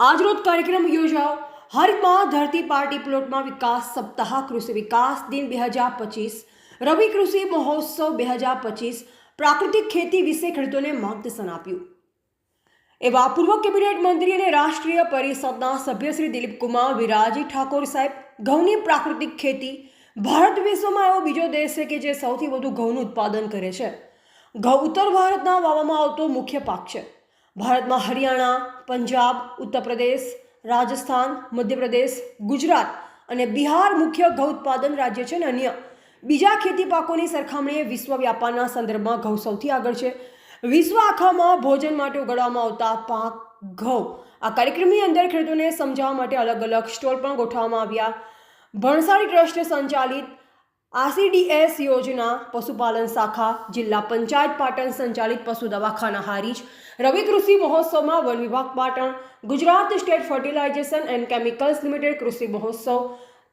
આજરોજ કાર્યક્રમ યોજાયો હરિતમાં ધરતી પાર્ટી પ્લોટમાં વિકાસ સપ્તાહ કૃષિ વિકાસ દિન 2025 રવિ કૃષિ મહોત્સવ 2025 પ્રાકૃતિક ખેતી વિશે ખેડૂતોને માર્ગદર્શન આપ્યું। એવા પૂર્વ કેબિનેટ મંત્રી અને રાષ્ટ્રીય પરિષદના સભ્ય શ્રી દિલીપકુમાર વિરાજી ઠાકોર સાહેબ, ઘઉંની પ્રાકૃતિક ખેતી ભારત વિશ્વમાં એવો બીજો દેશ છે કે જે સૌથી વધુ ઘઉંનું ઉત્પાદન કરે છે। ઘઉં ઉત્તર ભારતના વાવવામાં આવતો મુખ્ય પાક છે। ભારતમાં હરિયાણા, પંજાબ, ઉત્તર પ્રદેશ, રાજસ્થાન, મધ્યપ્રદેશ, ગુજરાત અને બિહાર મુખ્ય ઘઉં ઉત્પાદન રાજ્ય છે અને અન્ય બીજા ખેતી પાકોની સરખામણીએ વિશ્વ વ્યાપારના સંદર્ભમાં ઘઉં સૌથી આગળ છે। વિશ્વ આખામાં ભોજન માટે ઉગાડવામાં આવતા પાક ઘઉં। આ કાર્યક્રમની અંદર ખેડૂતોને સમજાવવા માટે અલગ અલગ સ્ટોલ પણ ગોઠવવામાં આવ્યા। ભણસાળી ટ્રસ્ટ સંચાલિત આરસીડીએસ યોજના, પશુપાલન શાખા, જિલ્લા પંચાયત પાટણ સંચાલિત પશુ દવાખાના હારીજ, રવિ કૃષિ મહોત્સવમાં વન વિભાગ Patan, Gujarat state fertilisation and chemicals limited કૃષિ મહોત્સવ,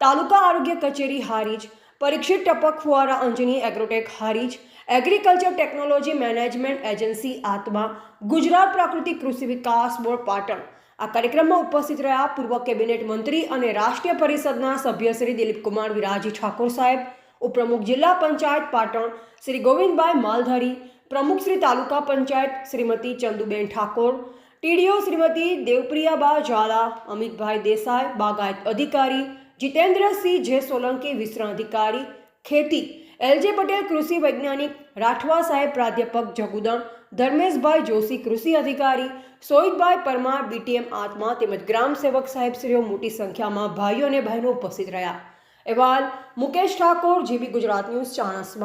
તાલુકા આરોગ્ય કચેરી હારીજ, પરીક્ષિત ટપક ફુવારા Anjani Agrotech Harij, agriculture technology management agency આત્મા, ગુજરાત પ્રાકૃતિક કૃષિ વિકાસ બોર્ડ પાટણ। આ કાર્યક્રમમાં ઉપસ્થિત રહ્યા પૂર્વ કેબિનેટ મંત્રી અને રાષ્ટ્રીય પરિષદના સભ્ય શ્રી દિલીપકુમાર વિરાજી ઠાકોર સાહેબ, ઉપપ્રમુખ જિલ્લા પંચાયત પાટણ શ્રી ગોવિંદભાઈ માલધારી, પ્રમુખ શ્રી તાલુકા પંચાયત શ્રીમતી ચંદુબેન ઠાકોર, ટીડીઓ શ્રીમતી દેવપ્રિયાબા ઝાલા, અમિતભાઈ દેસાઈ, બાગાયત અધિકારી જીતેન્દ્રસિંહ જે સોલંકી, વિસ્તરણ અધિકારી ખેતી એલજે પટેલ, કૃષિ વૈજ્ઞાનિક રાઠવા સાહેબ, પ્રાધ્યાપક જગુદણ, ધર્મેશભાઈ જોશી, કૃષિ અધિકારી સોહિતભાઈ પરમાર, બીટીએમ આત્મા તેમજ ગ્રામ સેવક સાહેબશ્રીઓ મોટી સંખ્યામાં ભાઈઓ અને બહેનો ઉપસ્થિત રહ્યા। અહેવાલ મુકેશ ઠાકોર, જીબી ગુજરાત ન્યૂઝ, ચાણસ્મા।